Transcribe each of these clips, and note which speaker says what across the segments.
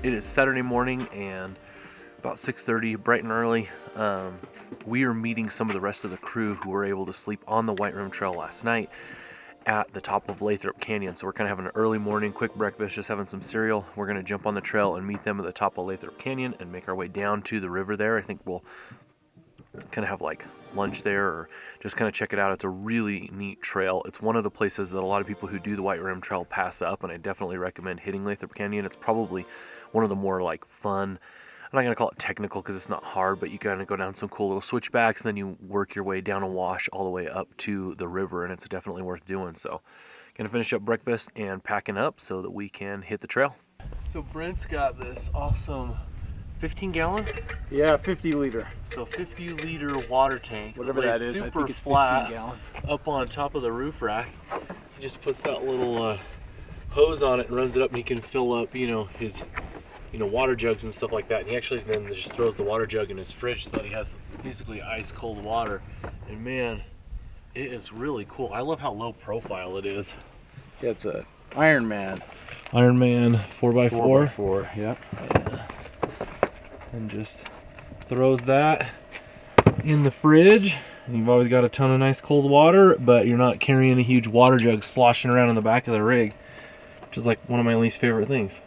Speaker 1: It is Saturday morning and about 6:30, bright and early. We are meeting some of the rest of the crew who were able to sleep on the White Rim Trail last night at the top of Lathrop Canyon. So we're kind of having an early morning, quick breakfast, just having some cereal. We're going to jump on the trail and meet them at the top of Lathrop Canyon and make our way down to the river there. I think we'll kind of have like lunch there or just kind of check it out. It's a really neat trail. It's one of the places that a lot of people who do the White Rim Trail pass up, and I definitely recommend hitting Lathrop Canyon. It's probably one of the more like fun, I'm not going to call it technical because it's not hard, but you kind of go down some cool little switchbacks and then you work your way down a wash all the way up to the river, and it's definitely worth doing. So going to finish up breakfast and packing up so that we can hit the trail. So Brent's got this awesome 15 gallon?
Speaker 2: Yeah, 50 liter.
Speaker 1: So 50 liter water tank.
Speaker 2: Whatever that is, I think it's 15 gallons.
Speaker 1: Up on top of the roof rack. He just puts that little hose on it and runs it up, and he can fill up, his water jugs and stuff like that. And he actually then just throws the water jug in his fridge so that he has basically ice cold water. And man, it is really cool. I love how low profile it is.
Speaker 2: Yeah, it's a Ironman
Speaker 1: 4x4.
Speaker 2: 4x4, yep.
Speaker 1: Yeah. And just throws that in the fridge. And you've always got a ton of nice cold water, but you're not carrying a huge water jug sloshing around in the back of the rig, which is like one of my least favorite things.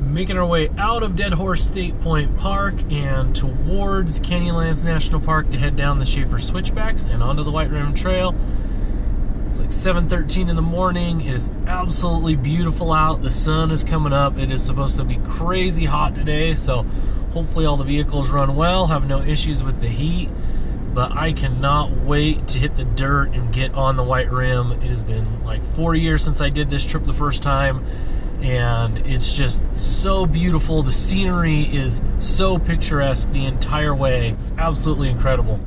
Speaker 1: Making our way out of Dead Horse State Point Park and towards Canyonlands National Park to head down the Shafer Switchbacks and onto the White Rim Trail. It's like 7:13 in the morning. It is absolutely beautiful out. The sun is coming up. It is supposed to be crazy hot today, so hopefully all the vehicles run well, have no issues with the heat. But I cannot wait to hit the dirt and get on the White Rim. It has been like 4 years since I did this trip the first time, and it's just so beautiful. The scenery is so picturesque the entire way. It's absolutely incredible.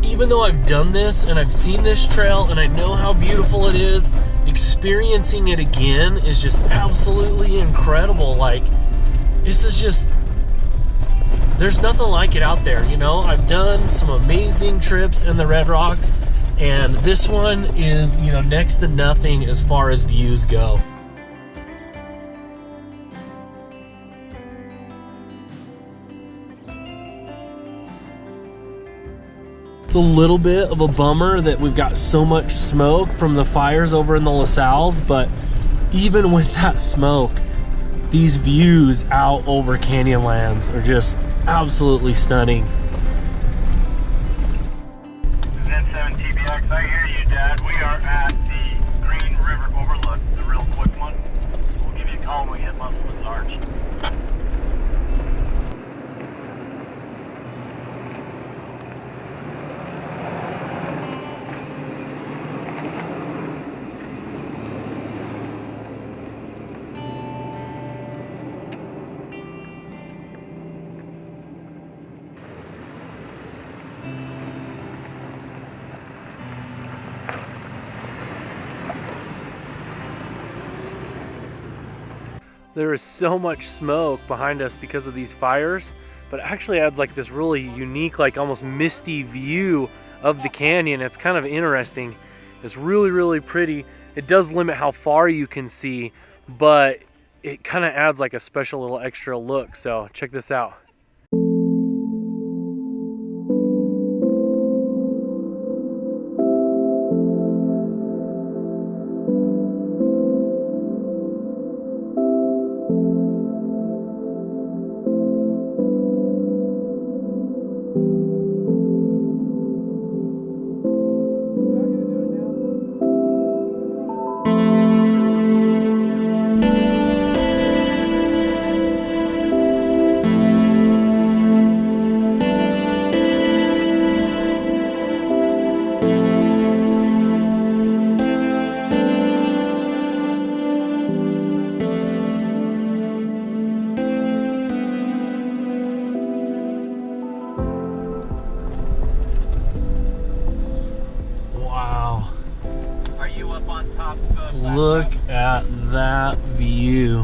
Speaker 1: Even though I've done this and I've seen this trail and I know how beautiful it is, experiencing it again is just absolutely incredible. Like, this is just, there's nothing like it out there, I've done some amazing trips in the Red Rocks, and this one is, next to nothing as far as views go. It's a little bit of a bummer that we've got so much smoke from the fires over in the LaSalle's, but even with that smoke, these views out over Canyonlands are just absolutely stunning.
Speaker 3: N7 TBX, I hear you, Dad. We are at the Green River Overlook, the real quick one. We'll give you a call when we hit Musselman's Arch.
Speaker 1: There is so much smoke behind us because of these fires, but it actually adds like this really unique, like almost misty view of the canyon. It's kind of interesting. It's really, really pretty. It does limit how far you can see, but it kind of adds like a special little extra look. So check this out. Look at that view.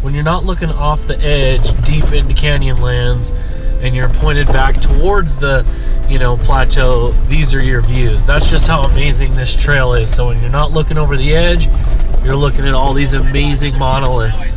Speaker 1: When you're not looking off the edge deep into Canyonlands and you're pointed back towards the, you know, plateau, these are your views. That's just how amazing this trail is. So when you're not looking over the edge, you're looking at all these amazing monoliths.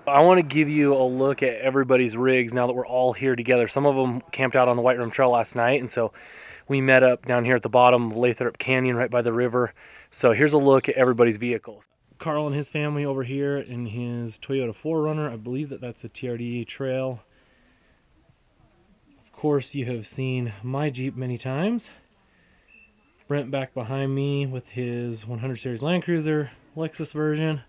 Speaker 1: I want to give you a look at everybody's rigs now that we're all here together. Some of them camped out on the White Rim Trail last night, and so we met up down here at the bottom of Lathrop Canyon right by the river. So here's a look at everybody's vehicles. Carl and his family over here in his Toyota 4Runner. I believe that that's a TRD Trail. Of course, you have seen my Jeep many times. Brent back behind me with his 100 Series Land Cruiser, Lexus version.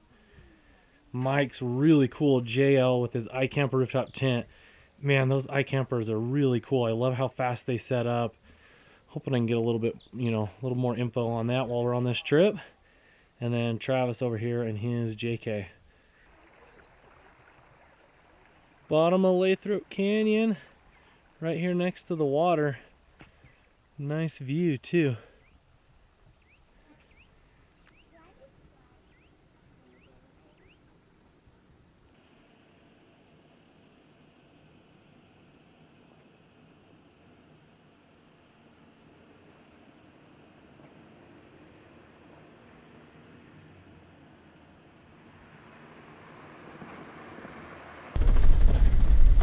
Speaker 1: Mike's really cool JL with his iCamper rooftop tent. Man, those iCampers are really cool. I love how fast they set up. Hoping I can get a little bit, a little more info on that while we're on this trip. And then Travis over here in his JK. Bottom of Lathrop Canyon, right here next to the water. Nice view too.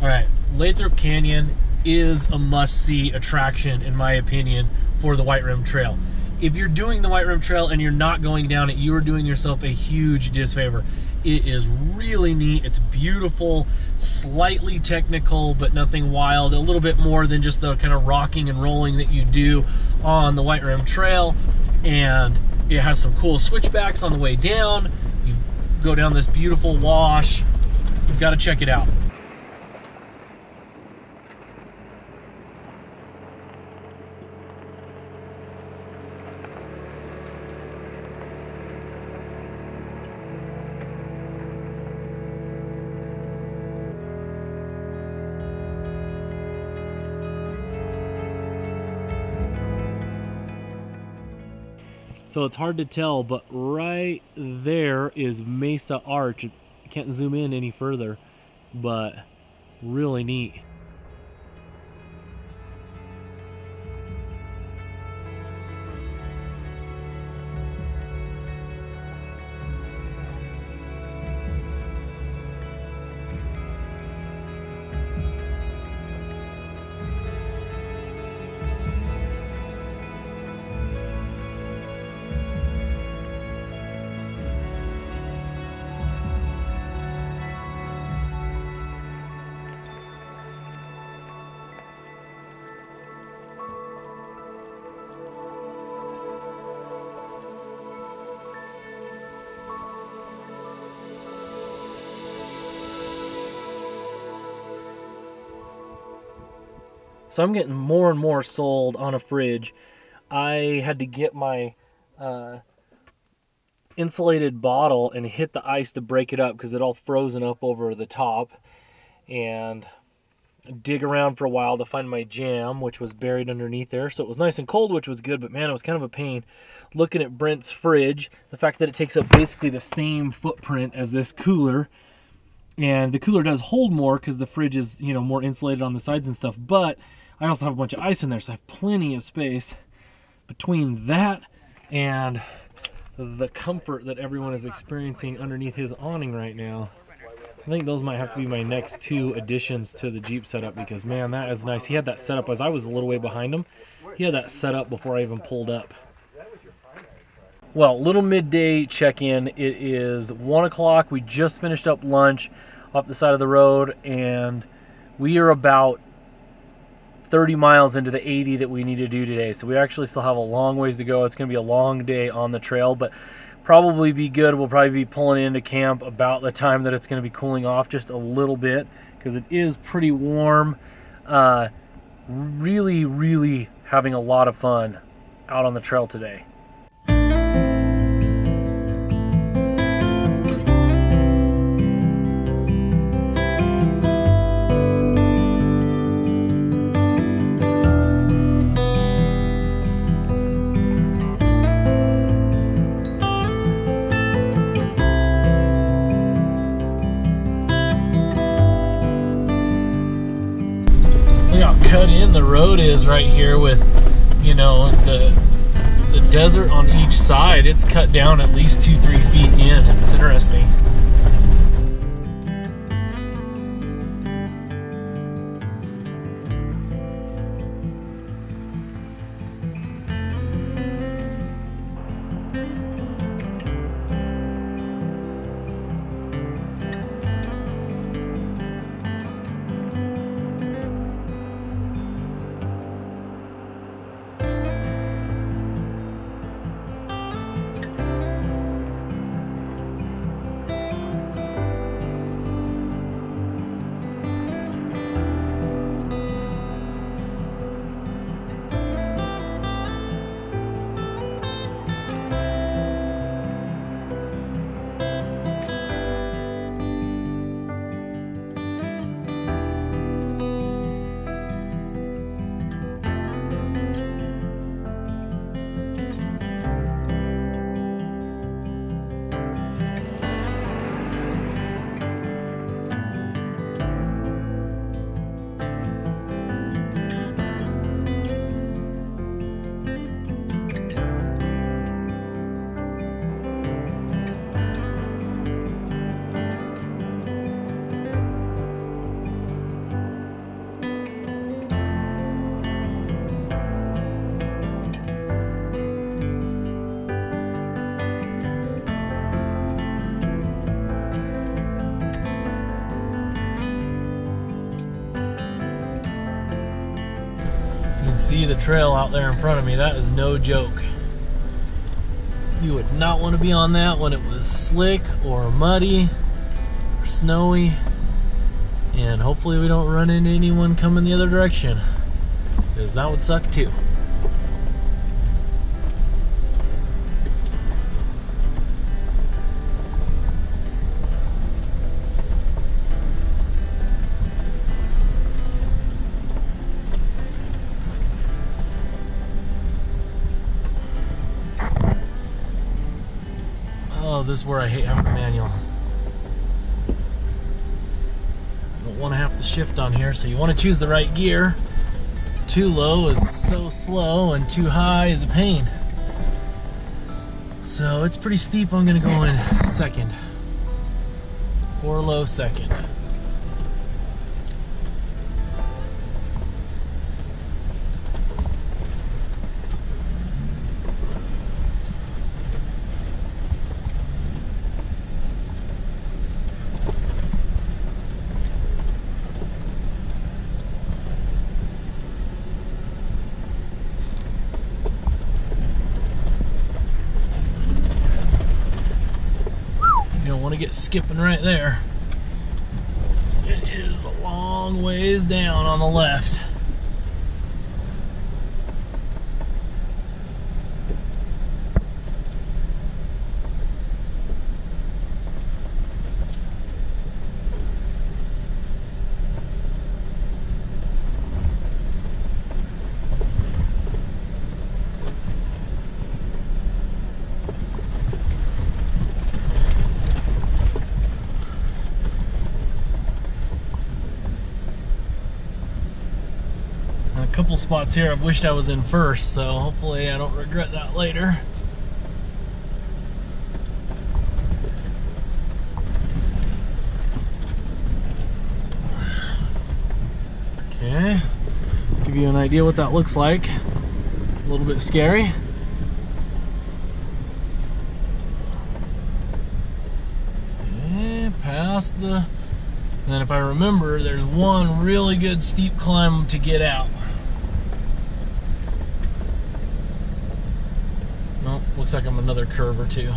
Speaker 4: right, Lathrop Canyon is a must-see attraction, in my opinion, for the White Rim Trail. If you're doing the White Rim Trail and you're not going down it, you are doing yourself a huge disfavor. It is really neat. It's beautiful, slightly technical, but nothing wild. A little bit more than just the kind of rocking and rolling that you do on the White Rim Trail. And it has some cool switchbacks on the way down. You go down this beautiful wash. You've got to check it out. So it's hard to tell, but right there is Mesa Arch. I can't zoom in any further, but really neat. So I'm getting more and more sold on a fridge. I had to get my insulated bottle and hit the ice to break it up because it all frozen up over the top, and dig around for a while to find my jam, which was buried underneath there. So it was nice and cold, which was good, but man, it was kind of a pain looking at Brent's fridge. The fact that it takes up basically the same footprint as this cooler, and the cooler does hold more because the fridge is, you know, more insulated on the sides and stuff, but I also have a bunch of ice in there, so I have plenty of space between that and the comfort that everyone is experiencing underneath his awning right now. I think those might have to be my next two additions to the Jeep setup, because man, that is nice. He had that set up as I was a little way behind him. He had that set up before I even pulled up. Well, little midday check-in. It is 1 o'clock. We just finished up lunch off the side of the road, and we are about 30 miles into the 80 that we need to do today. So we actually still have a long ways to go. It's going to be a long day on the trail, but probably be good. We'll probably be pulling into camp about the time that it's going to be cooling off just a little bit, because it is pretty warm. Really, really having a lot of fun out on the trail today. Cut in the road is right here with, you know, the desert on each side. It's cut down at least 2-3 feet in. It's interesting. see the trail out there in front of me. That is no joke. You would not want to be on that when it was slick or muddy or snowy. And hopefully we don't run into anyone coming the other direction, because that would suck too. Oh, this is where I hate having a manual. Don't want to have to shift on here, so you want to choose the right gear. Too low is so slow, and too high is a pain. So it's pretty steep. I'm gonna go in second. 4 low, second. Get skipping right there. It is a long ways down on the left. Couple spots here I've wished I was in first, so hopefully I don't regret that later. Okay, give you an idea what that looks like. A little bit scary. Okay, past the... And then if I remember, there's one really good steep climb to get out. Looks like I'm another curve or two.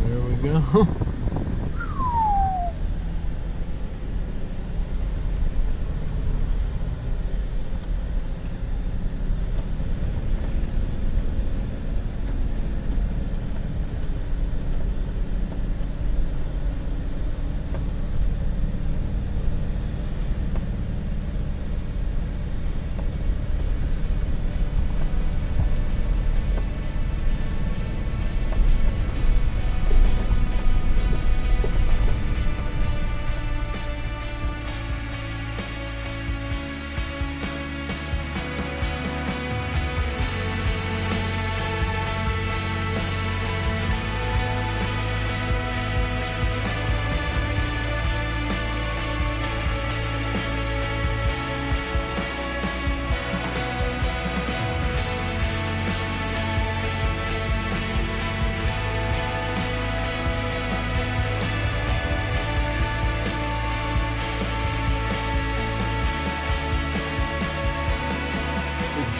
Speaker 4: There we go.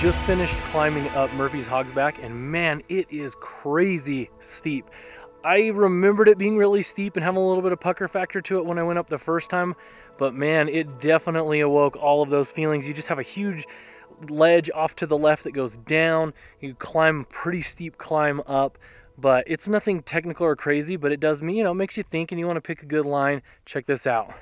Speaker 4: Just finished climbing up Murphys Hogback, and man, it is crazy steep. I remembered it being really steep and having a little bit of pucker factor to it when I went up the first time, but man, it definitely awoke all of those feelings. You just have a huge ledge off to the left that goes down. You climb a pretty steep climb up, but it's nothing technical or crazy, but it does, makes you think, and you want to pick a good line. Check this out.